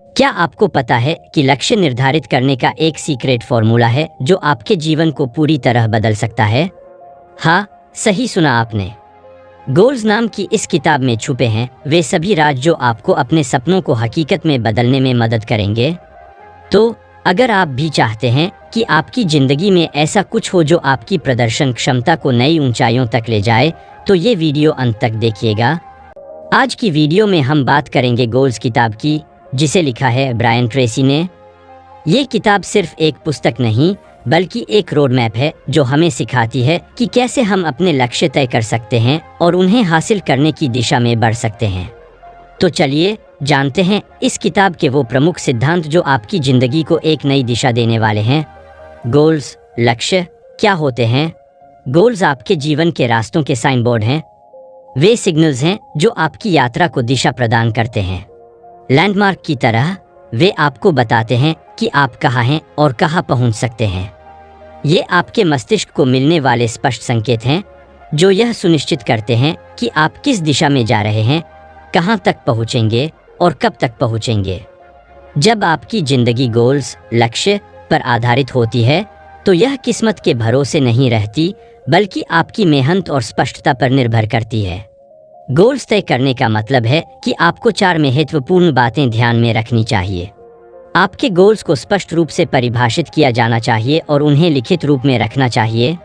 क्या आपको पता है कि लक्ष्य निर्धारित करने का एक सीक्रेट फॉर्मूला है जो आपके जीवन को पूरी तरह बदल सकता है? हाँ, सही सुना आपने। गोल्स नाम की इस किताब में छुपे हैं वे सभी राज जो आपको अपने सपनों को हकीकत में बदलने में मदद करेंगे। तो अगर आप भी चाहते हैं कि आपकी ज़िंदगी में ऐसा कुछ हो जो आपकी प्रदर्शन क्षमता को नई ऊंचाइयों तक ले जाए, तो ये वीडियो अंत तक देखिएगा। आज की वीडियो में हम बात करेंगे गोल्स किताब की, जिसे लिखा है ब्रायन ट्रेसी ने। ये किताब सिर्फ एक पुस्तक नहीं बल्कि एक रोड मैप है जो हमें सिखाती है कि कैसे हम अपने लक्ष्य तय कर सकते हैं और उन्हें हासिल करने की दिशा में बढ़ सकते हैं। तो चलिए जानते हैं इस किताब के वो प्रमुख सिद्धांत जो आपकी ज़िंदगी को एक नई दिशा देने वाले हैं। गोल्स, लक्ष्य क्या होते हैं? गोल्स आपके जीवन के रास्तों के साइन बोर्ड हैं। वे सिग्नल्स हैं जो आपकी यात्रा को दिशा प्रदान करते हैं। लैंडमार्क की तरह वे आपको बताते हैं कि आप कहाँ हैं और कहाँ पहुँच सकते हैं। ये आपके मस्तिष्क को मिलने वाले स्पष्ट संकेत हैं जो यह सुनिश्चित करते हैं कि आप किस दिशा में जा रहे हैं, कहाँ तक पहुँचेंगे और कब तक पहुँचेंगे। जब आपकी ज़िंदगी गोल्स, लक्ष्य पर आधारित होती है तो यह किस्मत के भरोसे नहीं रहती बल्कि आपकी मेहनत और स्पष्टता पर निर्भर करती है। गोल्स तय करने का मतलब है कि आपको 4 महत्वपूर्ण बातें ध्यान में रखनी चाहिए। आपके गोल्स को स्पष्ट रूप से परिभाषित किया जाना चाहिए और उन्हें लिखित रूप में रखना चाहिए।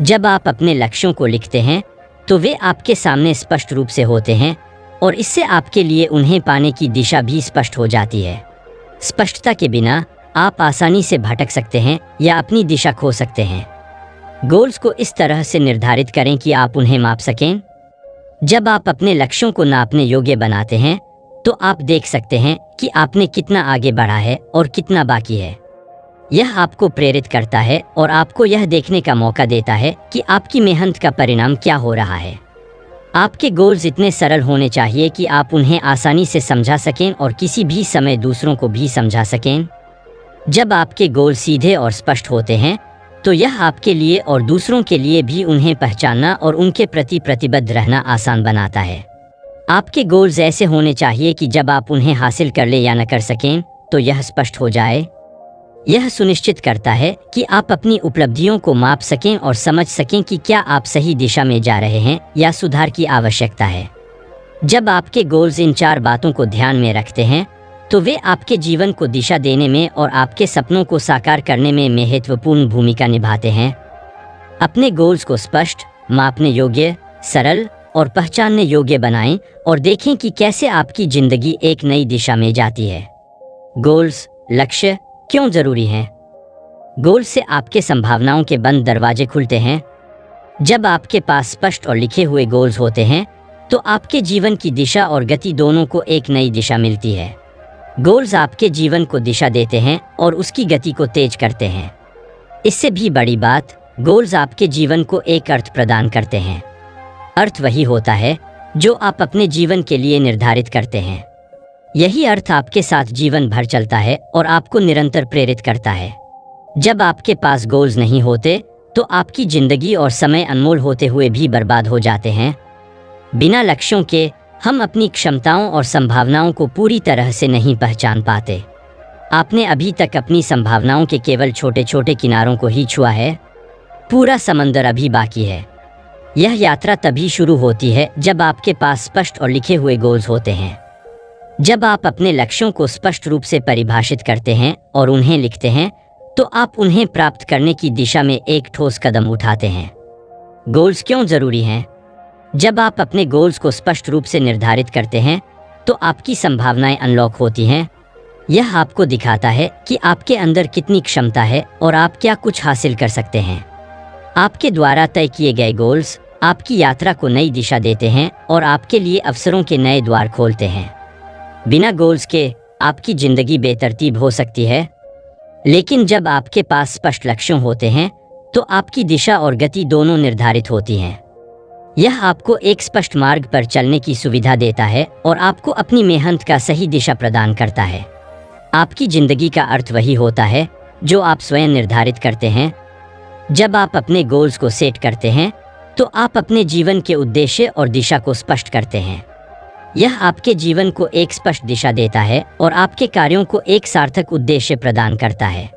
जब आप अपने लक्ष्यों को लिखते हैं तो वे आपके सामने स्पष्ट रूप से होते हैं और इससे आपके लिए उन्हें पाने की दिशा भी स्पष्ट हो जाती है। स्पष्टता के बिना आप आसानी से भटक सकते हैं या अपनी दिशा खो सकते हैं। गोल्स को इस तरह से निर्धारित करें कि आप उन्हें माप सकें। जब आप अपने लक्ष्यों को नापने योग्य बनाते हैं तो आप देख सकते हैं कि आपने कितना आगे बढ़ा है और कितना बाकी है। यह आपको प्रेरित करता है और आपको यह देखने का मौका देता है कि आपकी मेहनत का परिणाम क्या हो रहा है। आपके गोल्स इतने सरल होने चाहिए कि आप उन्हें आसानी से समझा सकें और किसी भी समय दूसरों को भी समझा सकें। जब आपके गोल सीधे और स्पष्ट होते हैं तो यह आपके लिए और दूसरों के लिए भी उन्हें पहचानना और उनके प्रति प्रतिबद्ध रहना आसान बनाता है। आपके गोल्स ऐसे होने चाहिए कि जब आप उन्हें हासिल कर ले या न कर सकें तो यह स्पष्ट हो जाए। यह सुनिश्चित करता है कि आप अपनी उपलब्धियों को माप सकें और समझ सकें कि क्या आप सही दिशा में जा रहे हैं या सुधार की आवश्यकता है। जब आपके गोल्स इन 4 बातों को ध्यान में रखते हैं तो वे आपके जीवन को दिशा देने में और आपके सपनों को साकार करने में महत्वपूर्ण भूमिका निभाते हैं। अपने गोल्स को स्पष्ट, मापने योग्य, सरल और पहचानने योग्य बनाएं और देखें कि कैसे आपकी ज़िंदगी एक नई दिशा में जाती है। गोल्स, लक्ष्य क्यों ज़रूरी हैं? गोल्स से आपके संभावनाओं के बंद दरवाजे खुलते हैं। जब आपके पास स्पष्ट और लिखे हुए गोल्स होते हैं तो आपके जीवन की दिशा और गति दोनों को एक नई दिशा मिलती है। गोल्स आपके जीवन को दिशा देते हैं और उसकी गति को तेज करते हैं। इससे भी बड़ी बात, गोल्स आपके जीवन को एक अर्थ प्रदान करते हैं। अर्थ वही होता है जो आप अपने जीवन के लिए निर्धारित करते हैं। यही अर्थ आपके साथ जीवन भर चलता है और आपको निरंतर प्रेरित करता है। जब आपके पास गोल्स नहीं होते तो आपकी ज़िंदगी और समय अनमोल होते हुए भी बर्बाद हो जाते हैं। बिना लक्ष्यों के हम अपनी क्षमताओं और संभावनाओं को पूरी तरह से नहीं पहचान पाते। आपने अभी तक अपनी संभावनाओं के केवल छोटे छोटे किनारों को ही छुआ है। पूरा समंदर अभी बाकी है। यह यात्रा तभी शुरू होती है जब आपके पास स्पष्ट और लिखे हुए गोल्स होते हैं। जब आप अपने लक्ष्यों को स्पष्ट रूप से परिभाषित करते हैं और उन्हें लिखते हैं तो आप उन्हें प्राप्त करने की दिशा में एक ठोस कदम उठाते हैं। गोल्स क्यों ज़रूरी हैं? जब आप अपने गोल्स को स्पष्ट रूप से निर्धारित करते हैं तो आपकी संभावनाएं अनलॉक होती हैं। यह आपको दिखाता है कि आपके अंदर कितनी क्षमता है और आप क्या कुछ हासिल कर सकते हैं। आपके द्वारा तय किए गए गोल्स आपकी यात्रा को नई दिशा देते हैं और आपके लिए अवसरों के नए द्वार खोलते हैं। बिना गोल्स के आपकी ज़िंदगी बेतरतीब हो सकती है, लेकिन जब आपके पास स्पष्ट लक्ष्य होते हैं तो आपकी दिशा और गति दोनों निर्धारित होती हैं। यह आपको एक स्पष्ट मार्ग पर चलने की सुविधा देता है और आपको अपनी मेहनत का सही दिशा प्रदान करता है। आपकी ज़िंदगी का अर्थ वही होता है जो आप स्वयं निर्धारित करते हैं। जब आप अपने गोल्स को सेट करते हैं तो आप अपने जीवन के उद्देश्य और दिशा को स्पष्ट करते हैं। यह आपके जीवन को एक स्पष्ट दिशा देता है और आपके कार्यों को एक सार्थक उद्देश्य प्रदान करता है।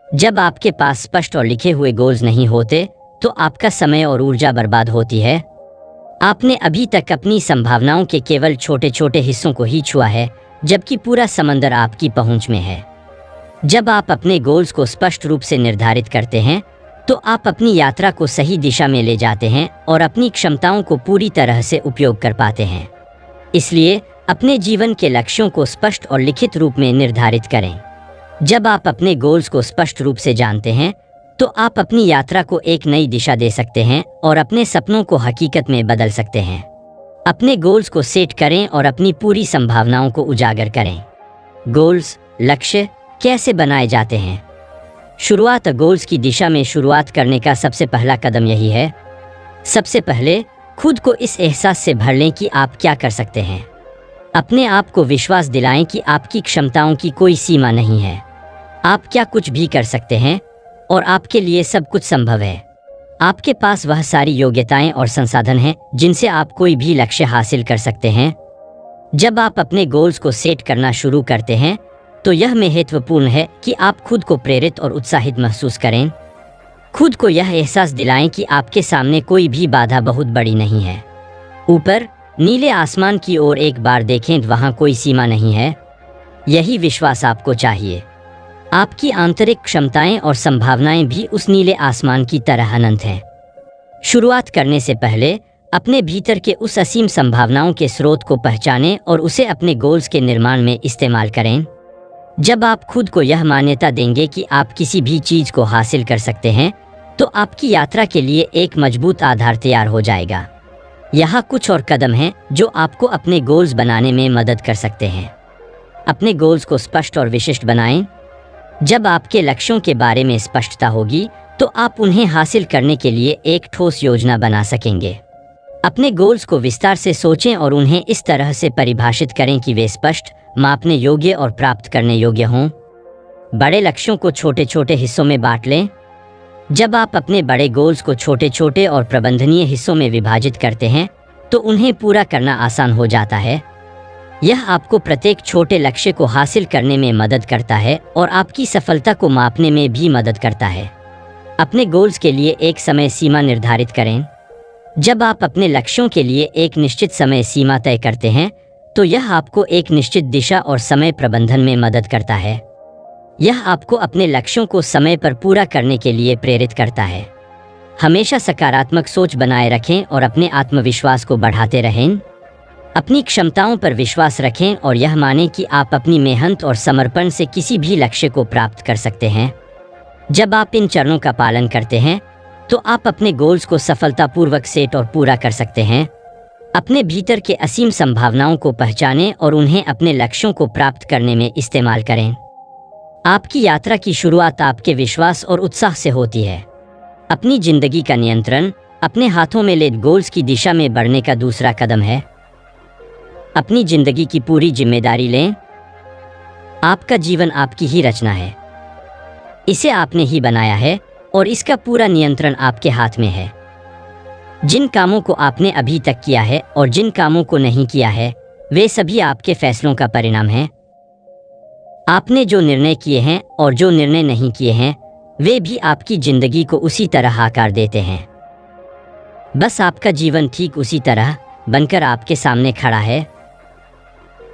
जब आपके पास स्पष्ट और लिखे हुए गोल्स नहीं होते तो आपका समय और ऊर्जा बर्बाद होती है। आपने अभी तक अपनी संभावनाओं के केवल छोटे छोटे हिस्सों को ही छुआ है, जबकि पूरा समंदर आपकी पहुंच में है। जब आप अपने गोल्स को स्पष्ट रूप से निर्धारित करते हैं तो आप अपनी यात्रा को सही दिशा में ले जाते हैं और अपनी क्षमताओं को पूरी तरह से उपयोग कर पाते हैं। इसलिए अपने जीवन के लक्ष्यों को स्पष्ट और लिखित रूप में निर्धारित करें। जब आप अपने गोल्स को स्पष्ट रूप से जानते हैं तो आप अपनी यात्रा को एक नई दिशा दे सकते हैं और अपने सपनों को हकीकत में बदल सकते हैं। अपने गोल्स को सेट करें और अपनी पूरी संभावनाओं को उजागर करें। गोल्स, लक्ष्य कैसे बनाए जाते हैं? शुरुआत गोल्स की दिशा में शुरुआत करने का सबसे पहला कदम यही है। सबसे पहले खुद को इस एहसास से भर लें कि आप क्या कर सकते हैं। अपने आप को विश्वास दिलाएं कि आपकी क्षमताओं की कोई सीमा नहीं है। आप क्या कुछ भी कर सकते हैं और आपके लिए सब कुछ संभव है। आपके पास वह सारी योग्यताएं और संसाधन हैं जिनसे आप कोई भी लक्ष्य हासिल कर सकते हैं। जब आप अपने गोल्स को सेट करना शुरू करते हैं तो यह महत्वपूर्ण है कि आप खुद को प्रेरित और उत्साहित महसूस करें। खुद को यह एहसास दिलाएं कि आपके सामने कोई भी बाधा बहुत बड़ी नहीं है। ऊपर नीले आसमान की ओर एक बार देखें, वहां कोई सीमा नहीं है। यही विश्वास आपको चाहिए। आपकी आंतरिक क्षमताएं और संभावनाएं भी उस नीले आसमान की तरह अनंत हैं। शुरुआत करने से पहले अपने भीतर के उस असीम संभावनाओं के स्रोत को पहचानें और उसे अपने गोल्स के निर्माण में इस्तेमाल करें। जब आप खुद को यह मान्यता देंगे कि आप किसी भी चीज को हासिल कर सकते हैं तो आपकी यात्रा के लिए एक मजबूत आधार तैयार हो जाएगा। यहाँ कुछ और कदम हैं जो आपको अपने गोल्स बनाने में मदद कर सकते हैं। अपने गोल्स को स्पष्ट और विशिष्ट बनाएं। जब आपके लक्ष्यों के बारे में स्पष्टता होगी तो आप उन्हें हासिल करने के लिए एक ठोस योजना बना सकेंगे। अपने गोल्स को विस्तार से सोचें और उन्हें इस तरह से परिभाषित करें कि वे स्पष्ट, मापने योग्य और प्राप्त करने योग्य हों। बड़े लक्ष्यों को छोटे छोटे हिस्सों में बांट लें। जब आप अपने बड़े गोल्स को छोटे छोटे और प्रबंधनीय हिस्सों में विभाजित करते हैं तो उन्हें पूरा करना आसान हो जाता है। यह आपको प्रत्येक छोटे लक्ष्य को हासिल करने में मदद करता है और आपकी सफलता को मापने में भी मदद करता है। अपने गोल्स के लिए एक समय सीमा निर्धारित करें। जब आप अपने लक्ष्यों के लिए एक निश्चित समय सीमा तय करते हैं तो यह आपको एक निश्चित दिशा और समय प्रबंधन में मदद करता है। यह आपको अपने लक्ष्यों को समय पर पूरा करने के लिए प्रेरित करता है। हमेशा सकारात्मक सोच बनाए रखें और अपने आत्मविश्वास को बढ़ाते रहें। अपनी क्षमताओं पर विश्वास रखें और यह मानें कि आप अपनी मेहनत और समर्पण से किसी भी लक्ष्य को प्राप्त कर सकते हैं। जब आप इन चरणों का पालन करते हैं तो आप अपने गोल्स को सफलतापूर्वक सेट और पूरा कर सकते हैं। अपने भीतर के असीम संभावनाओं को पहचानें और उन्हें अपने लक्ष्यों को प्राप्त करने में इस्तेमाल करें। आपकी यात्रा की शुरुआत आपके विश्वास और उत्साह से होती है। अपनी जिंदगी का नियंत्रण अपने हाथों में ले गोल्स की दिशा में बढ़ने का दूसरा कदम है। अपनी जिंदगी की पूरी जिम्मेदारी लें। आपका जीवन आपकी ही रचना है। इसे आपने ही बनाया है और इसका पूरा नियंत्रण आपके हाथ में है। जिन कामों को आपने अभी तक किया है और जिन कामों को नहीं किया है, वे सभी आपके फैसलों का परिणाम हैं। आपने जो निर्णय किए हैं और जो निर्णय नहीं किए हैं, वे भी आपकी जिंदगी को उसी तरह आकार देते हैं। बस आपका जीवन ठीक उसी तरह बनकर आपके सामने खड़ा है।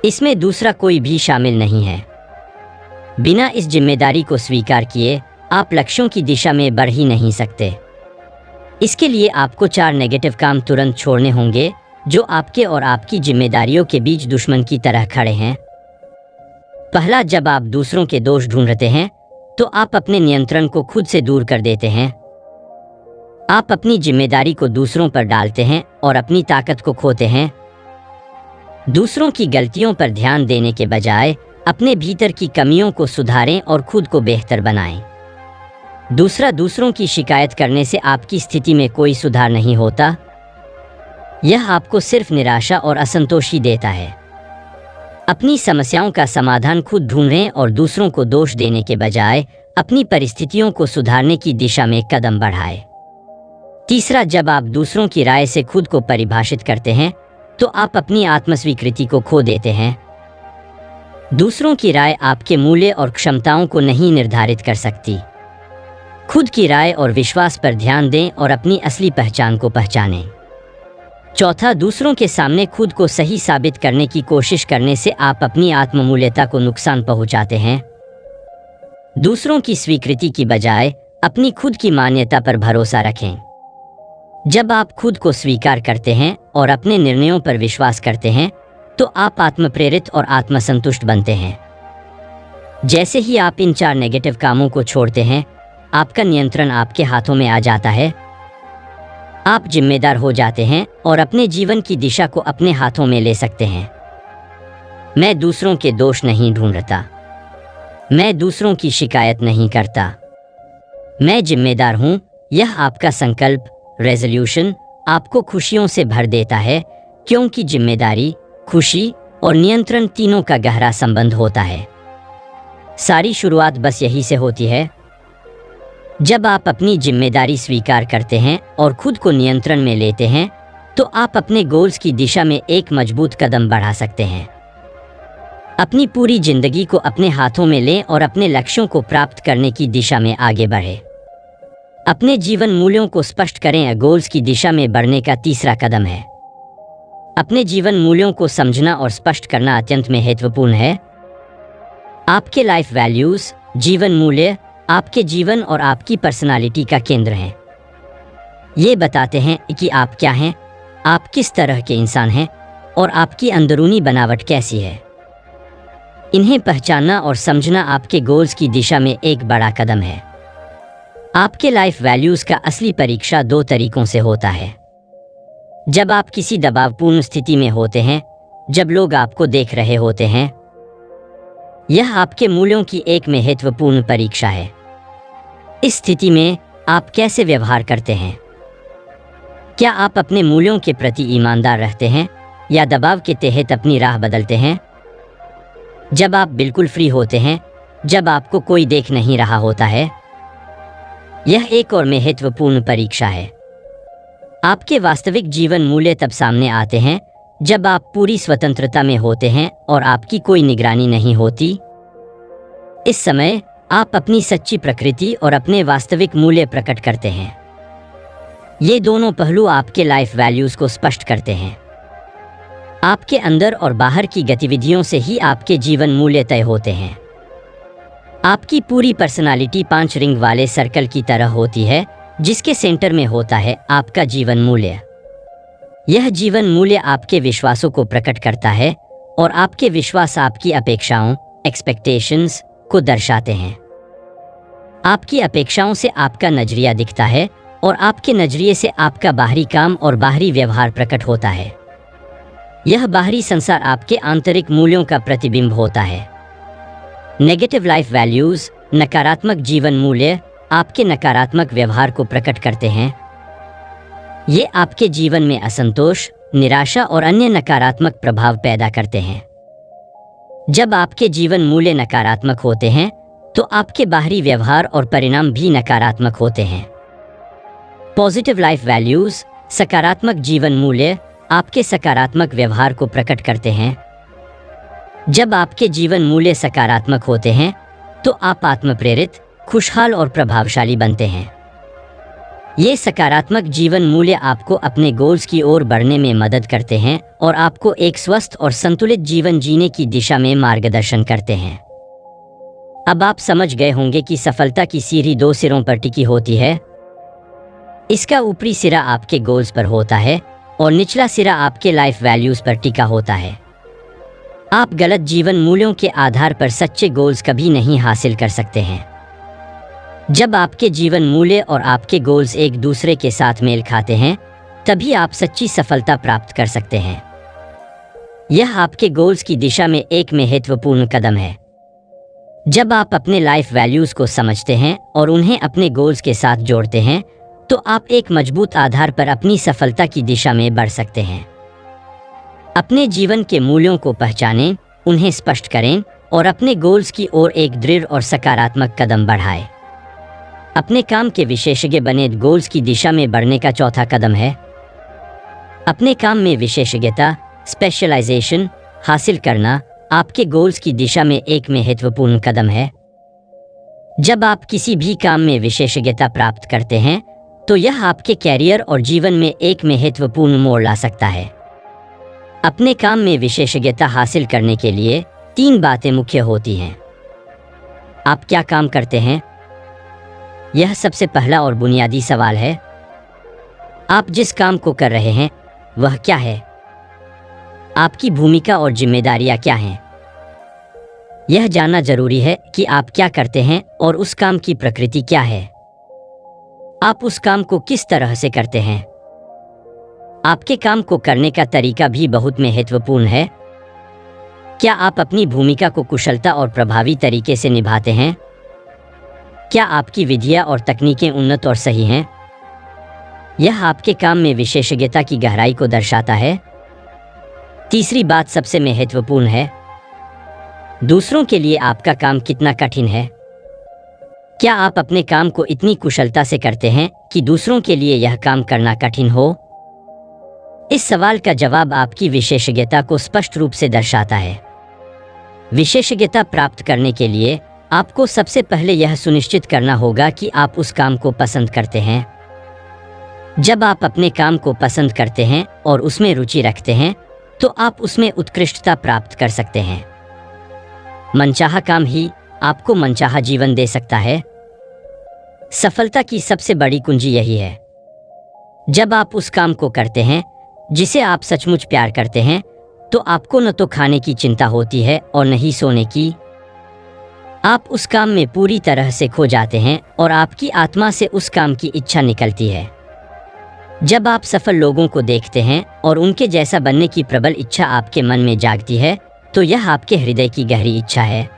इसमें दूसरा कोई भी शामिल नहीं है। बिना इस जिम्मेदारी को स्वीकार किए आप लक्ष्यों की दिशा में बढ़ ही नहीं सकते। इसके लिए आपको 4 नेगेटिव काम तुरंत छोड़ने होंगे जो आपके और आपकी जिम्मेदारियों के बीच दुश्मन की तरह खड़े हैं। पहला, जब आप दूसरों के दोष ढूंढते हैं तो आप अपने नियंत्रण को खुद से दूर कर देते हैं। आप अपनी जिम्मेदारी को दूसरों पर डालते हैं और अपनी ताकत को खोते हैं। दूसरों की गलतियों पर ध्यान देने के बजाय अपने भीतर की कमियों को सुधारें और खुद को बेहतर बनाएं। दूसरा, दूसरों की शिकायत करने से आपकी स्थिति में कोई सुधार नहीं होता। यह आपको सिर्फ निराशा और असंतोषी देता है। अपनी समस्याओं का समाधान खुद ढूंढें और दूसरों को दोष देने के बजाय अपनी परिस्थितियों को सुधारने की दिशा में कदम बढ़ाएं। तीसरा, जब आप दूसरों की राय से खुद को परिभाषित करते हैं तो आप अपनी आत्मस्वीकृति को खो देते हैं। दूसरों की राय आपके मूल्य और क्षमताओं को नहीं निर्धारित कर सकती। खुद की राय और विश्वास पर ध्यान दें और अपनी असली पहचान को पहचानें। चौथा, दूसरों के सामने खुद को सही साबित करने की कोशिश करने से आप अपनी आत्ममूल्यता को नुकसान पहुंचाते हैं। दूसरों की स्वीकृति की बजाय अपनी खुद की मान्यता पर भरोसा रखें। जब आप खुद को स्वीकार करते हैं और अपने निर्णयों पर विश्वास करते हैं तो आप आत्मप्रेरित और आत्मसंतुष्ट बनते हैं। जैसे ही आप इन 4 नेगेटिव कामों को छोड़ते हैं, आपका नियंत्रण आपके हाथों में आ जाता है। आप जिम्मेदार हो जाते हैं और अपने जीवन की दिशा को अपने हाथों में ले सकते हैं। मैं दूसरों के दोष नहीं ढूंढता, मैं दूसरों की शिकायत नहीं करता, मैं जिम्मेदार हूं। यह आपका संकल्प, रेजोल्यूशन आपको खुशियों से भर देता है, क्योंकि जिम्मेदारी, खुशी और नियंत्रण तीनों का गहरा संबंध होता है। सारी शुरुआत बस यही से होती है। जब आप अपनी जिम्मेदारी स्वीकार करते हैं और खुद को नियंत्रण में लेते हैं तो आप अपने गोल्स की दिशा में एक मजबूत कदम बढ़ा सकते हैं। अपनी पूरी जिंदगी को अपने हाथों में लें और अपने लक्ष्यों को प्राप्त करने की दिशा में आगे बढ़ें। अपने जीवन मूल्यों को स्पष्ट करें। गोल्स की दिशा में बढ़ने का तीसरा कदम है। अपने जीवन मूल्यों को समझना और स्पष्ट करना अत्यंत महत्वपूर्ण है। आपके लाइफ वैल्यूज, जीवन मूल्य आपके जीवन और आपकी पर्सनालिटी का केंद्र हैं। ये बताते हैं कि आप क्या हैं, आप किस तरह के इंसान हैं और आपकी अंदरूनी बनावट कैसी है। इन्हें पहचानना और समझना आपके गोल्स की दिशा में एक बड़ा कदम है। आपके लाइफ वैल्यूज का असली परीक्षा 2 तरीकों से होता है। जब आप किसी दबावपूर्ण स्थिति में होते हैं, जब लोग आपको देख रहे होते हैं, यह आपके मूल्यों की एक महत्वपूर्ण परीक्षा है। इस स्थिति में आप कैसे व्यवहार करते हैं? क्या आप अपने मूल्यों के प्रति ईमानदार रहते हैं या दबाव के तहत अपनी राह बदलते हैं? जब आप बिल्कुल फ्री होते हैं, जब आपको कोई देख नहीं रहा होता है, यह एक और महत्वपूर्ण परीक्षा है। आपके वास्तविक जीवन मूल्य तब सामने आते हैं जब आप पूरी स्वतंत्रता में होते हैं और आपकी कोई निगरानी नहीं होती। इस समय आप अपनी सच्ची प्रकृति और अपने वास्तविक मूल्य प्रकट करते हैं। ये दोनों पहलू आपके लाइफ वैल्यूज को स्पष्ट करते हैं। आपके अंदर और बाहर की गतिविधियों से ही आपके जीवन मूल्य तय होते हैं। आपकी पूरी पर्सनालिटी 5 रिंग वाले सर्कल की तरह होती है, जिसके सेंटर में होता है आपका जीवन मूल्य। यह जीवन मूल्य आपके विश्वासों को प्रकट करता है और आपके विश्वास आपकी अपेक्षाओं, एक्सपेक्टेशंस को दर्शाते हैं। आपकी अपेक्षाओं से आपका नजरिया दिखता है और आपके नजरिए से आपका बाहरी काम और बाहरी व्यवहार प्रकट होता है। यह बाहरी संसार आपके आंतरिक मूल्यों का प्रतिबिंब होता है। नेगेटिव लाइफ वैल्यूज, नकारात्मक जीवन मूल्य आपके नकारात्मक व्यवहार को प्रकट करते हैं। ये आपके जीवन में असंतोष, निराशा और अन्य नकारात्मक प्रभाव पैदा करते हैं। जब आपके जीवन मूल्य नकारात्मक होते हैं तो आपके बाहरी व्यवहार और परिणाम भी नकारात्मक होते हैं। पॉजिटिव लाइफ वैल्यूज, सकारात्मक जीवन मूल्य आपके सकारात्मक व्यवहार को प्रकट करते हैं। जब आपके जीवन मूल्य सकारात्मक होते हैं तो आप आत्मप्रेरित, खुशहाल और प्रभावशाली बनते हैं। ये सकारात्मक जीवन मूल्य आपको अपने गोल्स की ओर बढ़ने में मदद करते हैं और आपको एक स्वस्थ और संतुलित जीवन जीने की दिशा में मार्गदर्शन करते हैं। अब आप समझ गए होंगे कि सफलता की सीढ़ी 2 सिरों पर टिकी होती है। इसका ऊपरी सिरा आपके गोल्स पर होता है और निचला सिरा आपके लाइफ वैल्यूज पर टिका होता है। आप गलत जीवन मूल्यों के आधार पर सच्चे गोल्स कभी नहीं हासिल कर सकते हैं। जब आपके जीवन मूल्य और आपके गोल्स एक दूसरे के साथ मेल खाते हैं, तभी आप सच्ची सफलता प्राप्त कर सकते हैं। यह आपके गोल्स की दिशा में एक महत्वपूर्ण कदम है। जब आप अपने लाइफ वैल्यूज को समझते हैं और उन्हें अपने गोल्स के साथ जोड़ते हैं, तो आप एक मजबूत आधार पर अपनी सफलता की दिशा में बढ़ सकते हैं। अपने जीवन के मूल्यों को पहचानें, उन्हें स्पष्ट करें और अपने गोल्स की ओर एक दृढ़ और सकारात्मक कदम बढ़ाएं। अपने काम के विशेषज्ञ बने। गोल्स की दिशा में बढ़ने का चौथा कदम है अपने काम में विशेषज्ञता स्पेशलाइजेशन हासिल करना आपके गोल्स की दिशा में एक महत्वपूर्ण कदम है। जब आप किसी भी काम में विशेषज्ञता प्राप्त करते हैं तो यह आपके कैरियर और जीवन में एक महत्वपूर्ण मोड़ ला सकता है। अपने काम में विशेषज्ञता हासिल करने के लिए 3 बातें मुख्य होती हैं। आप क्या काम करते हैं? यह सबसे पहला और बुनियादी सवाल है। आप जिस काम को कर रहे हैं वह क्या है? आपकी भूमिका और जिम्मेदारियां क्या हैं? यह जानना जरूरी है कि आप क्या करते हैं और उस काम की प्रकृति क्या है। आप उस काम को किस तरह से करते हैं? आपके काम को करने का तरीका भी बहुत महत्वपूर्ण है। क्या आप अपनी भूमिका को कुशलता और प्रभावी तरीके से निभाते हैं? क्या आपकी विधियां और तकनीकें उन्नत और सही हैं? यह आपके काम में विशेषज्ञता की गहराई को दर्शाता है। तीसरी बात सबसे महत्वपूर्ण है। दूसरों के लिए आपका काम कितना कठिन है? क्या आप अपने काम को इतनी कुशलता से करते हैं कि दूसरों के लिए यह काम करना कठिन हो? इस सवाल का जवाब आपकी विशेषज्ञता को स्पष्ट रूप से दर्शाता है। विशेषज्ञता प्राप्त करने के लिए आपको सबसे पहले यह सुनिश्चित करना होगा कि आप उस काम को पसंद करते हैं। जब आप अपने काम को पसंद करते हैं और उसमें रुचि रखते हैं तो आप उसमें उत्कृष्टता प्राप्त कर सकते हैं। मनचाहा काम ही आपको मनचाहा जीवन दे सकता है। सफलता की सबसे बड़ी कुंजी यही है। जब आप उस काम को करते हैं जिसे आप सचमुच प्यार करते हैं तो आपको न तो खाने की चिंता होती है और न ही सोने की। आप उस काम में पूरी तरह से खो जाते हैं और आपकी आत्मा से उस काम की इच्छा निकलती है। जब आप सफल लोगों को देखते हैं और उनके जैसा बनने की प्रबल इच्छा आपके मन में जागती है तो यह आपके हृदय की गहरी इच्छा है।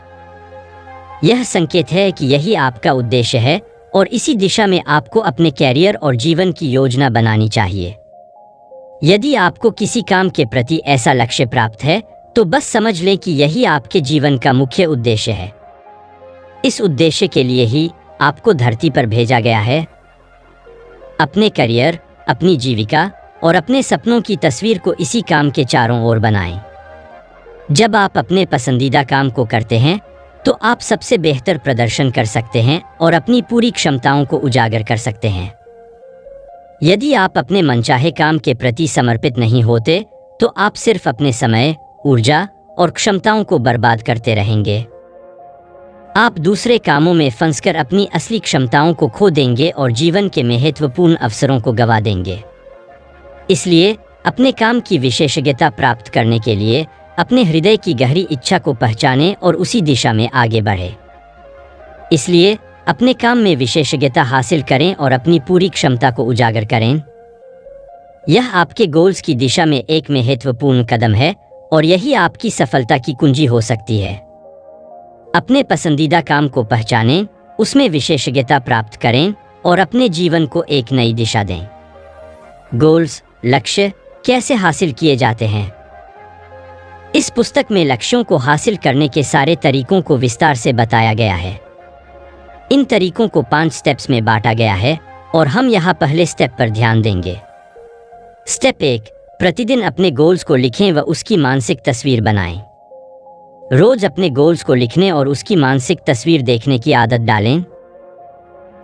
यह संकेत है कि यही आपका उद्देश्य है और इसी दिशा में आपको अपने कैरियर और जीवन की योजना बनानी चाहिए। यदि आपको किसी काम के प्रति ऐसा लक्ष्य प्राप्त है तो बस समझ लें कि यही आपके जीवन का मुख्य उद्देश्य है। इस उद्देश्य के लिए ही आपको धरती पर भेजा गया है। अपने करियर, अपनी जीविका और अपने सपनों की तस्वीर को इसी काम के चारों ओर बनाएं। जब आप अपने पसंदीदा काम को करते हैं तो आप सबसे बेहतर प्रदर्शन कर सकते हैं और अपनी पूरी क्षमताओं को उजागर कर सकते हैं। यदि आप अपने मनचाहे काम के प्रति समर्पित नहीं होते तो आप सिर्फ अपने समय, ऊर्जा और क्षमताओं को बर्बाद करते रहेंगे। आप दूसरे कामों में फंसकर अपनी असली क्षमताओं को खो देंगे और जीवन के महत्वपूर्ण अवसरों को गंवा देंगे। इसलिए अपने काम की विशेषज्ञता प्राप्त करने के लिए अपने हृदय की गहरी इच्छा को पहचानें और उसी दिशा में आगे बढ़ें। इसलिए अपने काम में विशेषज्ञता हासिल करें और अपनी पूरी क्षमता को उजागर करें। यह आपके गोल्स की दिशा में एक महत्वपूर्ण कदम है और यही आपकी सफलता की कुंजी हो सकती है। अपने पसंदीदा काम को पहचानें, उसमें विशेषज्ञता प्राप्त करें और अपने जीवन को एक नई दिशा दें। गोल्स, लक्ष्य कैसे हासिल किए जाते हैं? इस पुस्तक में लक्ष्यों को हासिल करने के सारे तरीकों को विस्तार से बताया गया है। इन तरीकों को 5 स्टेप्स में बांटा गया है और हम यहाँ पहले स्टेप पर ध्यान देंगे। स्टेप 1, प्रतिदिन अपने गोल्स को लिखें व उसकी मानसिक तस्वीर बनाएं। रोज अपने गोल्स को लिखने और उसकी मानसिक तस्वीर देखने की आदत डालें।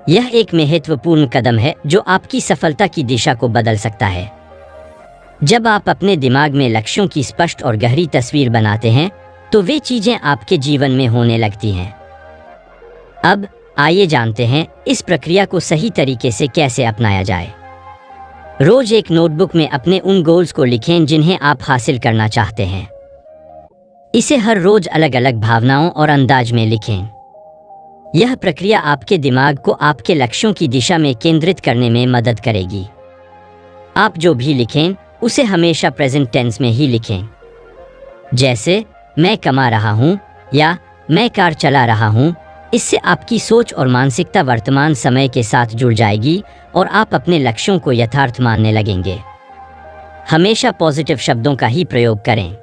यह एक महत्वपूर्ण कदम है जो आपकी सफलता की दिशा को बदल सकता है। जब आप अपने दिमाग में लक्ष्यों की स्पष्ट और गहरी तस्वीर बनाते हैं तो वे चीजें आपके जीवन में होने लगती हैं। अब आइए जानते हैं इस प्रक्रिया को सही तरीके से कैसे अपनाया जाए। रोज एक नोटबुक में अपने उन गोल्स को लिखें जिन्हें आप हासिल करना चाहते हैं। इसे हर रोज अलग अलग भावनाओं और अंदाज में लिखें। यह प्रक्रिया आपके दिमाग को आपके लक्ष्यों की दिशा में केंद्रित करने में मदद करेगी। आप जो भी लिखें उसे हमेशा प्रेजेंट टेंस में ही लिखें। जैसे मैं कमा रहा हूँ या मैं कार चला रहा हूँ। इससे आपकी सोच और मानसिकता वर्तमान समय के साथ जुड़ जाएगी और आप अपने लक्ष्यों को यथार्थ मानने लगेंगे। हमेशा पॉजिटिव शब्दों का ही प्रयोग करें।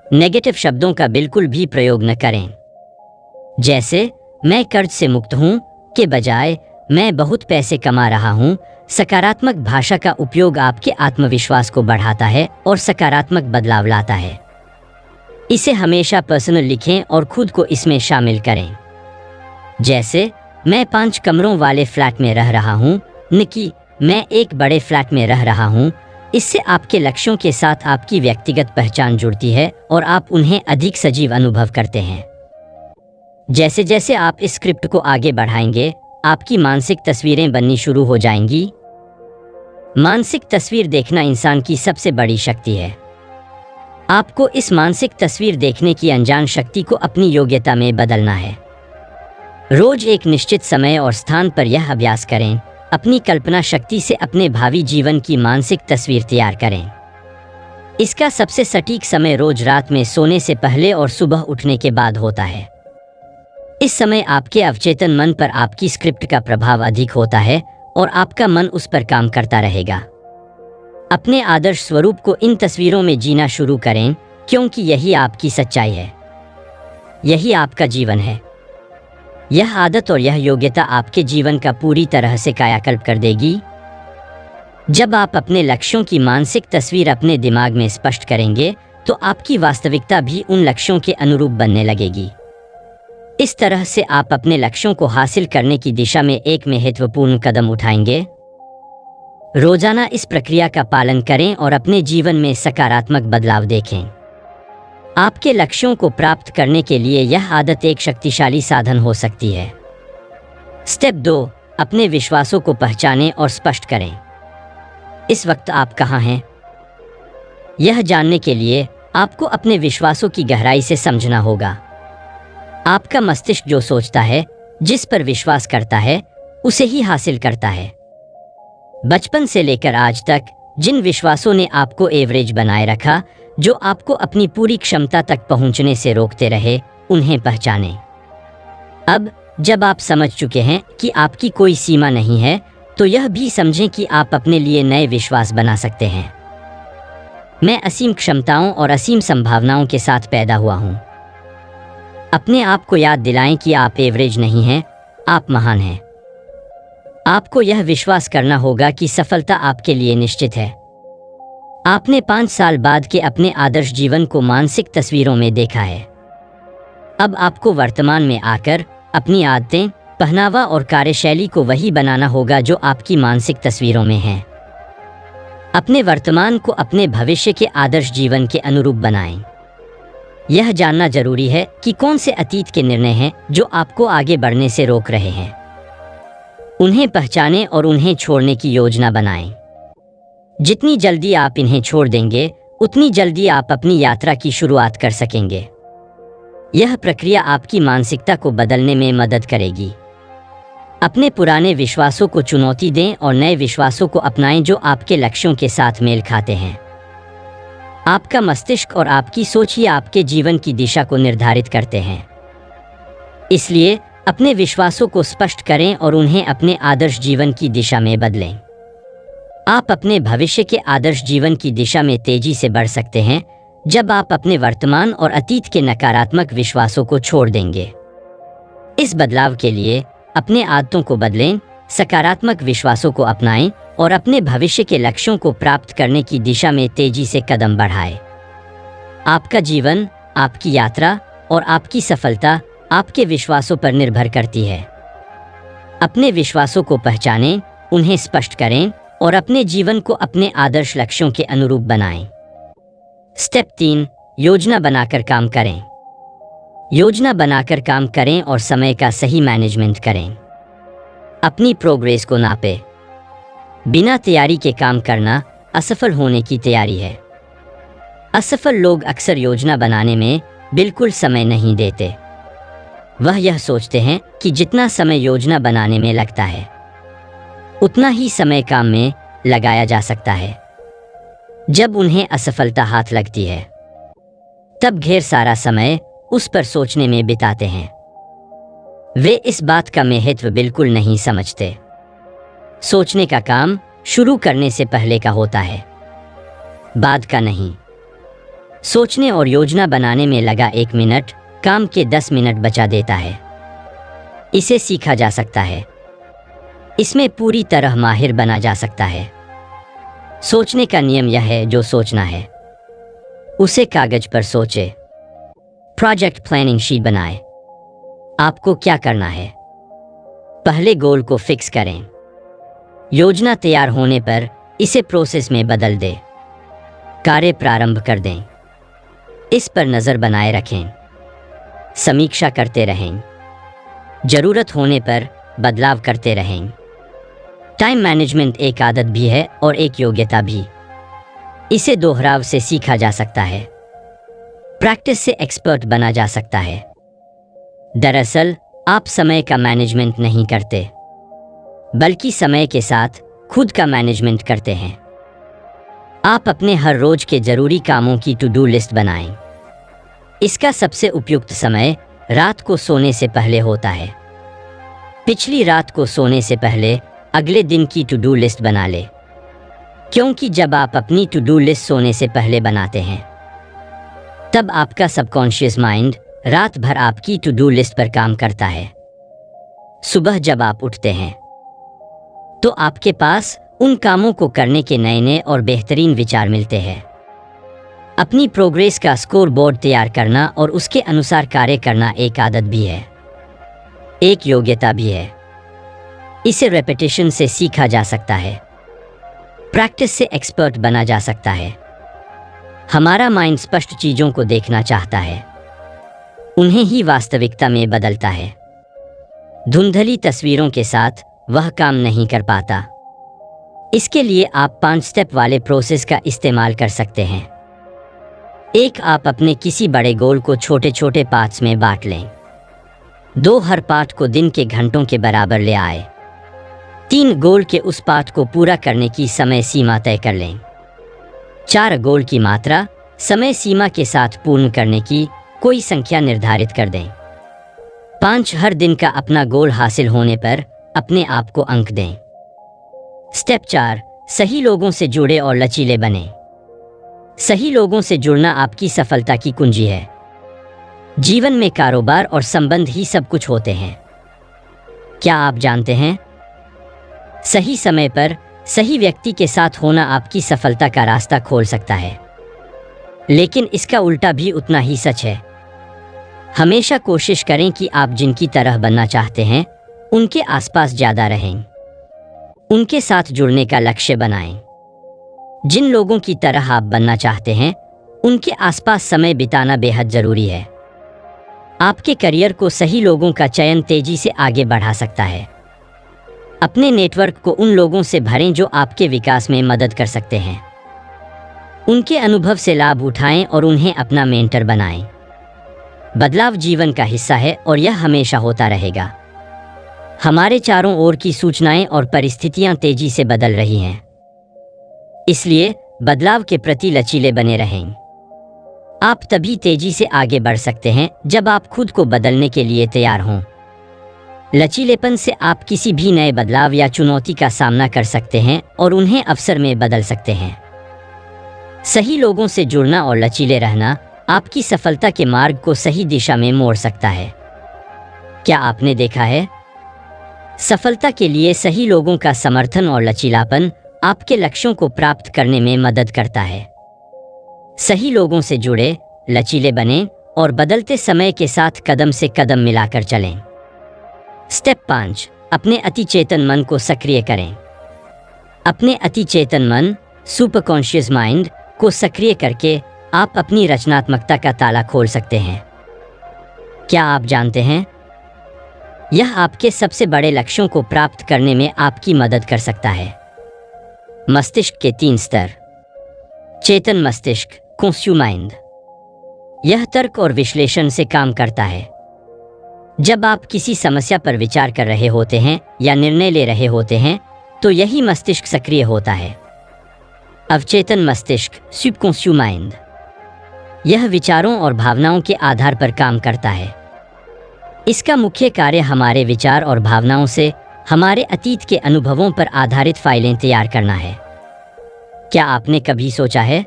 नेगेटिव शब्दों का बिल्कुल भी प्रयोग न करें। जैसे मैं कर्ज से मुक्त हूँ के बजाय मैं बहुत पैसे कमा रहा हूँ सकारात्मक भाषा का उपयोग आपके आत्मविश्वास को बढ़ाता है और सकारात्मक बदलाव लाता है। इसे हमेशा पर्सनल लिखें और खुद को इसमें शामिल करें। जैसे, मैं 5 कमरों वाले फ्लैट में रह रहा हूँ, न कि मैं एक बड़े फ्लैट में रह रहा हूँ। इससे आपके लक्ष्यों के साथ आपकी व्यक्तिगत पहचान जुड़ती है और आप उन्हें अधिक सजीव अनुभव करते हैं। जैसे जैसे आप इस स्क्रिप्ट को आगे बढ़ाएंगे, आपकी मानसिक तस्वीरें बननी शुरू हो जाएंगी। मानसिक तस्वीर देखना इंसान की सबसे बड़ी शक्ति है। आपको इस मानसिक तस्वीर देखने की अनजान शक्ति को अपनी योग्यता में बदलना है। रोज एक निश्चित समय और स्थान पर यह अभ्यास करें। अपनी कल्पना शक्ति से अपने भावी जीवन की मानसिक तस्वीर तैयार करें। इसका सबसे सटीक समय रोज रात में सोने से पहले और सुबह उठने के बाद होता है। इस समय आपके अवचेतन मन पर आपकी स्क्रिप्ट का प्रभाव अधिक होता है और आपका मन उस पर काम करता रहेगा। अपने आदर्श स्वरूप को इन तस्वीरों में जीना शुरू करें, क्योंकि यही आपकी सच्चाई है। यही आपका जीवन है। यह आदत और यह योग्यता आपके जीवन का पूरी तरह से कायाकल्प कर देगी। जब आप अपने लक्ष्यों की मानसिक तस्वीर अपने दिमाग में स्पष्ट करेंगे, तो आपकी वास्तविकता भी उन लक्ष्यों के अनुरूप बनने लगेगी। इस तरह से आप अपने लक्ष्यों को हासिल करने की दिशा में एक महत्वपूर्ण कदम उठाएंगे। रोजाना इस प्रक्रिया का पालन करें और अपने जीवन में सकारात्मक बदलाव देखें। आपके लक्ष्यों को प्राप्त करने के लिए यह आदत एक शक्तिशाली साधन हो सकती है। स्टेप 2, अपने विश्वासों को पहचानें और स्पष्ट करें। इस वक्त आप कहाँ हैं? यह जानने के लिए आपको अपने विश्वासों की गहराई से समझना होगा। आपका मस्तिष्क जो सोचता है, जिस पर विश्वास करता है, उसे ही हासिल करता है। बचपन से लेकर आज तक जिन विश्वासों ने आपको एवरेज बनाए रखा, जो आपको अपनी पूरी क्षमता तक पहुंचने से रोकते रहे, उन्हें पहचानें। अब जब आप समझ चुके हैं कि आपकी कोई सीमा नहीं है, तो यह भी समझें कि आप अपने लिए नए विश्वास बना सकते हैं। मैं असीम क्षमताओं और असीम संभावनाओं के साथ पैदा हुआ हूं। अपने आप को याद दिलाएं कि आप एवरेज नहीं हैं, आप महान हैं। आपको यह विश्वास करना होगा कि सफलता आपके लिए निश्चित है। आपने 5 साल बाद के अपने आदर्श जीवन को मानसिक तस्वीरों में देखा है। अब आपको वर्तमान में आकर अपनी आदतें, पहनावा और कार्यशैली को वही बनाना होगा जो आपकी मानसिक तस्वीरों में है। अपने वर्तमान को अपने भविष्य के आदर्श जीवन के अनुरूप बनाएं। यह जानना जरूरी है कि कौन से अतीत के निर्णय हैं जो आपको आगे बढ़ने से रोक रहे हैं। उन्हें पहचानें और उन्हें छोड़ने की योजना बनाएं। जितनी जल्दी आप इन्हें छोड़ देंगे, उतनी जल्दी आप अपनी यात्रा की शुरुआत कर सकेंगे। यह प्रक्रिया आपकी मानसिकता को बदलने में मदद करेगी। अपने पुराने विश्वासों को चुनौती दें और नए विश्वासों को अपनाएं जो आपके लक्ष्यों के साथ मेल खाते हैं। आपका मस्तिष्क और आपकी सोच ही आपके जीवन की दिशा को निर्धारित करते हैं। इसलिए अपने विश्वासों को स्पष्ट करें और उन्हें अपने आदर्श जीवन की दिशा में बदलें। आप अपने भविष्य के आदर्श जीवन की दिशा में तेजी से बढ़ सकते हैं जब आप अपने वर्तमान और अतीत के नकारात्मक विश्वासों को छोड़ देंगे। इस बदलाव के लिए अपने आदतों को बदलें, सकारात्मक विश्वासों को अपनाएं और अपने भविष्य के लक्ष्यों को प्राप्त करने की दिशा में तेजी से कदम बढ़ाएं। आपका जीवन, आपकी यात्रा और आपकी सफलता आपके विश्वासों पर निर्भर करती है। अपने विश्वासों को पहचानें, उन्हें स्पष्ट करें और अपने जीवन को अपने आदर्श लक्ष्यों के अनुरूप बनाएं। स्टेप 3, योजना बनाकर काम करें। योजना बनाकर काम करें और समय का सही मैनेजमेंट करें। अपनी प्रोग्रेस को नापें। बिना तैयारी के काम करना असफल होने की तैयारी है। असफल लोग अक्सर योजना बनाने में बिल्कुल समय नहीं देते। वह यह सोचते हैं कि जितना समय योजना बनाने में लगता है, उतना ही समय काम में लगाया जा सकता है। जब उन्हें असफलता हाथ लगती है, तब ढेर सारा समय उस पर सोचने में बिताते हैं। वे इस बात का महत्व बिल्कुल नहीं समझते। सोचने का काम शुरू करने से पहले का होता है, बाद का नहीं। सोचने और योजना बनाने में लगा 1 मिनट काम के 10 मिनट बचा देता है। इसे सीखा जा सकता है। इसमें पूरी तरह माहिर बना जा सकता है। सोचने का नियम यह है, जो सोचना है उसे कागज पर सोचे। प्रोजेक्ट प्लानिंग शीट बनाए। आपको क्या करना है? पहले गोल को फिक्स करें। योजना तैयार होने पर इसे प्रोसेस में बदल दें। कार्य प्रारंभ कर दें। इस पर नज़र बनाए रखें। समीक्षा करते रहें। जरूरत होने पर बदलाव करते रहें। टाइम मैनेजमेंट एक आदत भी है और एक योग्यता भी। इसे दोहराव से सीखा जा सकता है। प्रैक्टिस से एक्सपर्ट बना जा सकता है। दरअसल आप समय का मैनेजमेंट नहीं करते, बल्कि समय के साथ खुद का मैनेजमेंट करते हैं। आप अपने हर रोज के जरूरी कामों की टू डू लिस्ट बनाएं। इसका सबसे उपयुक्त समय रात को सोने से पहले होता है। पिछली रात को सोने से पहले अगले दिन की टू डू लिस्ट बना ले, क्योंकि जब आप अपनी टू डू लिस्ट सोने से पहले बनाते हैं, तब आपका सबकॉन्शियस माइंड रात भर आपकी टू डू लिस्ट पर काम करता है। सुबह जब आप उठते हैं तो आपके पास उन कामों को करने के नए नए और बेहतरीन विचार मिलते हैं। अपनी प्रोग्रेस का स्कोर बोर्ड तैयार करना और उसके अनुसार कार्य करना एक आदत भी है, एक योग्यता भी है। इसे रेपिटेशन से सीखा जा सकता है। प्रैक्टिस से एक्सपर्ट बना जा सकता है। हमारा माइंड स्पष्ट चीजों को देखना चाहता है, उन्हें ही वास्तविकता में बदलता है। धुंधली तस्वीरों के साथ वह काम नहीं कर पाता। इसके लिए आप 5 स्टेप वाले प्रोसेस का इस्तेमाल कर सकते हैं। 1, आप अपने किसी बड़े गोल को छोटे छोटे पार्ट्स में बांट लें। 2, हर पार्ट को दिन के घंटों के बराबर ले आए। 3, गोल के उस पार्ट को पूरा करने की समय सीमा तय कर लें। 4, गोल की मात्रा समय सीमा के साथ पूर्ण करने की कोई संख्या निर्धारित कर दें। 5, हर दिन का अपना गोल हासिल होने पर अपने आप को अंक दें। स्टेप 4, सही लोगों से जुड़े और लचीले बने। सही लोगों से जुड़ना आपकी सफलता की कुंजी है। जीवन में कारोबार और संबंध ही सब कुछ होते हैं। क्या आप जानते हैं, सही समय पर सही व्यक्ति के साथ होना आपकी सफलता का रास्ता खोल सकता है, लेकिन इसका उल्टा भी उतना ही सच है। हमेशा कोशिश करें कि आप जिनकी तरह बनना चाहते हैं उनके आसपास ज्यादा रहें। उनके साथ जुड़ने का लक्ष्य बनाएं। जिन लोगों की तरह आप बनना चाहते हैं उनके आसपास समय बिताना बेहद जरूरी है। आपके करियर को सही लोगों का चयन तेजी से आगे बढ़ा सकता है। अपने नेटवर्क को उन लोगों से भरें जो आपके विकास में मदद कर सकते हैं। उनके अनुभव से लाभ उठाएं और उन्हें अपना मेंटर बनाएं। बदलाव जीवन का हिस्सा है और यह हमेशा होता रहेगा। हमारे चारों ओर की सूचनाएं और परिस्थितियां तेजी से बदल रही हैं, इसलिए बदलाव के प्रति लचीले बने रहें। आप तभी तेजी से आगे बढ़ सकते हैं जब आप खुद को बदलने के लिए तैयार हों। लचीलेपन से आप किसी भी नए बदलाव या चुनौती का सामना कर सकते हैं और उन्हें अवसर में बदल सकते हैं। सही लोगों से जुड़ना और लचीले रहना आपकी सफलता के मार्ग को सही दिशा में मोड़ सकता है। क्या आपने देखा है, सफलता के लिए सही लोगों का समर्थन और लचीलापन आपके लक्ष्यों को प्राप्त करने में मदद करता है। सही लोगों से जुड़े, लचीले बने और बदलते समय के साथ कदम से कदम मिलाकर चलें। स्टेप 5, अपने अति चेतन मन को सक्रिय करें। अपने अति चेतन मन, सुपर कॉन्शियस माइंड को सक्रिय करके आप अपनी रचनात्मकता का ताला खोल सकते हैं। क्या आप जानते हैं, यह आपके सबसे बड़े लक्ष्यों को प्राप्त करने में आपकी मदद कर सकता है। मस्तिष्क के 3 स्तर। चेतन मस्तिष्क, कॉन्शियस माइंड, यह तर्क और विश्लेषण से काम करता है। जब आप किसी समस्या पर विचार कर रहे होते हैं या निर्णय ले रहे होते हैं तो यही मस्तिष्क सक्रिय होता है। अवचेतन मस्तिष्क, सबकॉन्शियस माइंड, यह विचारों और भावनाओं के आधार पर काम करता है। इसका मुख्य कार्य हमारे विचार और भावनाओं से हमारे अतीत के अनुभवों पर आधारित फाइलें तैयार करना है। क्या आपने कभी सोचा है,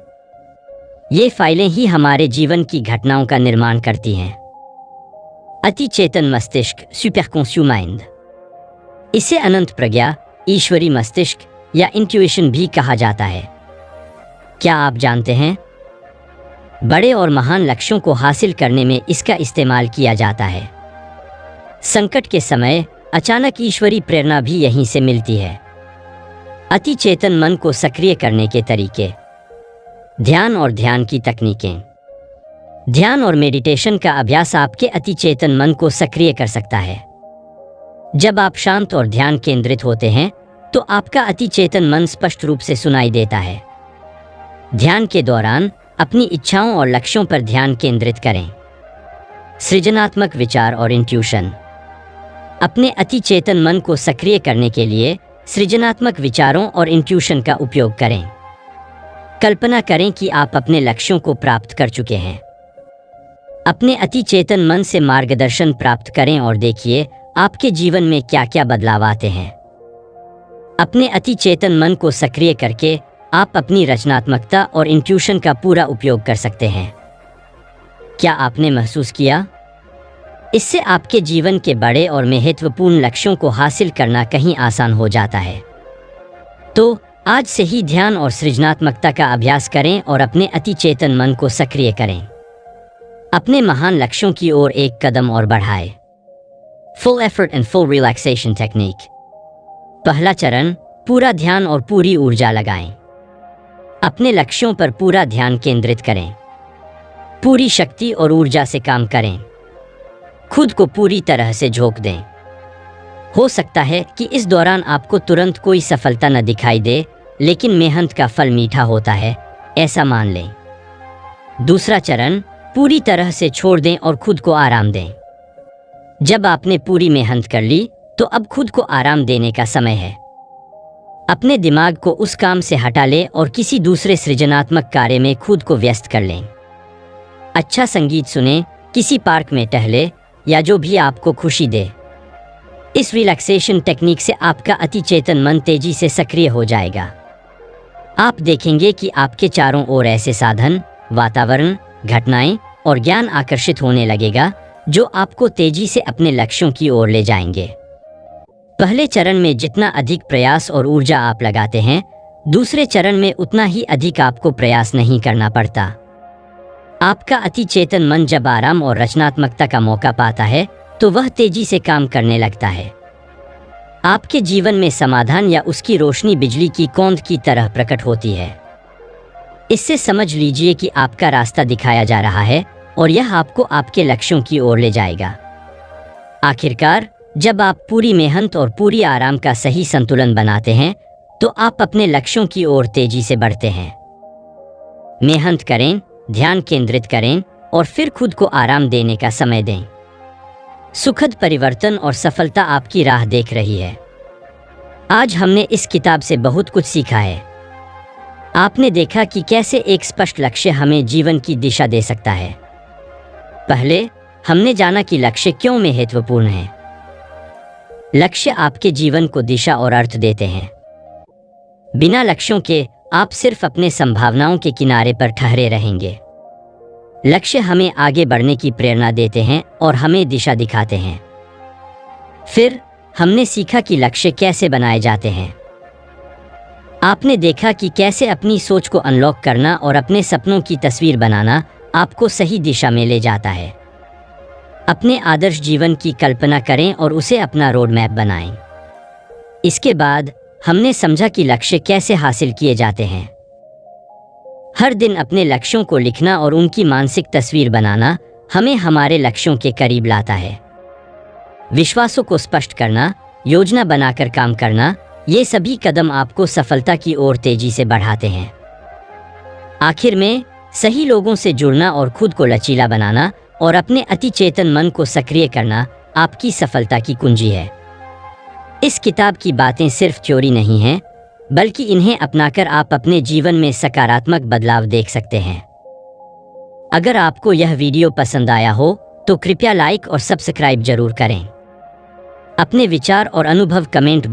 ये फाइलें ही हमारे जीवन की घटनाओं का निर्माण करती हैं। अति चेतन मस्तिष्क, सुपर कॉन्शियस माइंड, इसे अनंत प्रज्ञा, ईश्वरी मस्तिष्क या इंट्यूशन भी कहा जाता है। क्या आप जानते हैं, बड़े और महान लक्ष्यों को हासिल करने में इसका इस्तेमाल किया जाता है। संकट के समय अचानक ईश्वरी प्रेरणा भी यहीं से मिलती है। अति चेतन मन को सक्रिय करने के तरीके, ध्यान और ध्यान की तकनीकें। ध्यान और मेडिटेशन का अभ्यास आपके अति चेतन मन को सक्रिय कर सकता है। जब आप शांत और ध्यान केंद्रित होते हैं तो आपका अति चेतन मन स्पष्ट रूप से सुनाई देता है। ध्यान के दौरान अपनी इच्छाओं और लक्ष्यों पर ध्यान केंद्रित करें। सृजनात्मक विचार और इंट्यूशन। अपने अति चेतन मन को सक्रिय करने के लिए सृजनात्मक विचारों और इंट्यूशन का उपयोग करें। कल्पना करें कि आप अपने लक्ष्यों को प्राप्त कर चुके हैं। अपने अति चेतन मन से मार्गदर्शन प्राप्त करें और देखिए आपके जीवन में क्या क्या बदलाव आते हैं। अपने अति चेतन मन को सक्रिय करके आप अपनी रचनात्मकता और इंट्यूशन का पूरा उपयोग कर सकते हैं। क्या आपने महसूस किया? इससे आपके जीवन के बड़े और महत्वपूर्ण लक्ष्यों को हासिल करना कहीं आसान हो जाता है। तो आज से ही ध्यान और सृजनात्मकता का अभ्यास करें और अपने अति चेतन मन को सक्रिय करें। अपने महान लक्ष्यों की ओर एक कदम और बढ़ाएं। Full effort and full relaxation technique. पहला चरण, पूरा ध्यान और पूरी ऊर्जा लगाएं। अपने लक्ष्यों पर पूरा ध्यान केंद्रित करें। पूरी शक्ति और ऊर्जा से काम करें। खुद को पूरी तरह से झोंक दें। हो सकता है कि इस दौरान आपको तुरंत कोई सफलता न दिखाई दे, लेकिन मेहनत का फल मीठा होता है, ऐसा मान लें। दूसरा चरण, पूरी तरह से छोड़ दें और खुद को आराम दें। जब आपने पूरी मेहनत कर ली तो अब खुद को आराम देने का समय है। अपने दिमाग को उस काम से हटा लें और किसी दूसरे सृजनात्मक कार्य में खुद को व्यस्त कर लें। अच्छा संगीत सुनें, किसी पार्क में टहले या जो भी आपको खुशी दे। इस रिलैक्सेशन टेक्निक से आपका अति चेतन मन तेजी से सक्रिय हो जाएगा। आप देखेंगे कि आपके चारों ओर ऐसे साधन, वातावरण, घटनाएं और ज्ञान आकर्षित होने लगेगा जो आपको तेजी से अपने लक्ष्यों की ओर ले जाएंगे। पहले चरण में जितना अधिक प्रयास और ऊर्जा आप लगाते हैं, दूसरे चरण में उतना ही अधिक आपको प्रयास नहीं करना पड़ता। आपका अति चेतन मन जब आराम और रचनात्मकता का मौका पाता है तो वह तेजी से काम करने लगता है। आपके जीवन में समाधान या उसकी रोशनी बिजली की कौंध की तरह प्रकट होती है। इससे समझ लीजिए कि आपका रास्ता दिखाया जा रहा है और यह आपको आपके लक्ष्यों की ओर ले जाएगा। आखिरकार, जब आप पूरी मेहनत और पूरी आराम का सही संतुलन बनाते हैं तो आप अपने लक्ष्यों की ओर तेजी से बढ़ते हैं। मेहनत करें, ध्यान केंद्रित करें और फिर खुद को आराम देने का समय दें। सुखद परिवर्तन और सफलता आपकी राह देख रही है। आज हमने इस किताब से बहुत कुछ सीखा है। आपने देखा कि कैसे एक स्पष्ट लक्ष्य हमें जीवन की दिशा दे सकता है। पहले हमने जाना कि लक्ष्य क्यों महत्वपूर्ण है। लक्ष्य आपके जीवन को दिशा और अर्थ देते हैं। बिना लक्ष्यों के आप सिर्फ अपने संभावनाओं के किनारे पर ठहरे रहेंगे। लक्ष्य हमें आगे बढ़ने की प्रेरणा देते हैं और हमें दिशा दिखाते हैं। फिर हमने सीखा कि लक्ष्य कैसे बनाए जाते हैं। आपने देखा कि कैसे अपनी सोच को अनलॉक करना और अपने सपनों की तस्वीर बनाना आपको सही दिशा में ले जाता है। अपने आदर्श जीवन की कल्पना करें और उसे अपना रोड मैप बनाएं। इसके बाद हमने समझा कि लक्ष्य कैसे हासिल किए जाते हैं। हर दिन अपने लक्ष्यों को लिखना और उनकी मानसिक तस्वीर बनाना हमें हमारे लक्ष्यों के करीब लाता है। विश्वासों को स्पष्ट करना, योजना बनाकर काम करना, ये सभी कदम आपको सफलता की ओर तेजी से बढ़ाते हैं। आखिर में, सही लोगों से जुड़ना और खुद को लचीला बनाना और अपने अति चेतन मन को सक्रिय करना आपकी सफलता की कुंजी है। इस किताब की बातें सिर्फ थ्योरी नहीं हैं, बल्कि इन्हें अपनाकर आप अपने जीवन में सकारात्मक बदलाव देख सकते हैं। अगर आपको यह वीडियो पसंद आया हो तो कृपया लाइक और सब्सक्राइब जरूर करें। अपने विचार और अनुभव कमेंट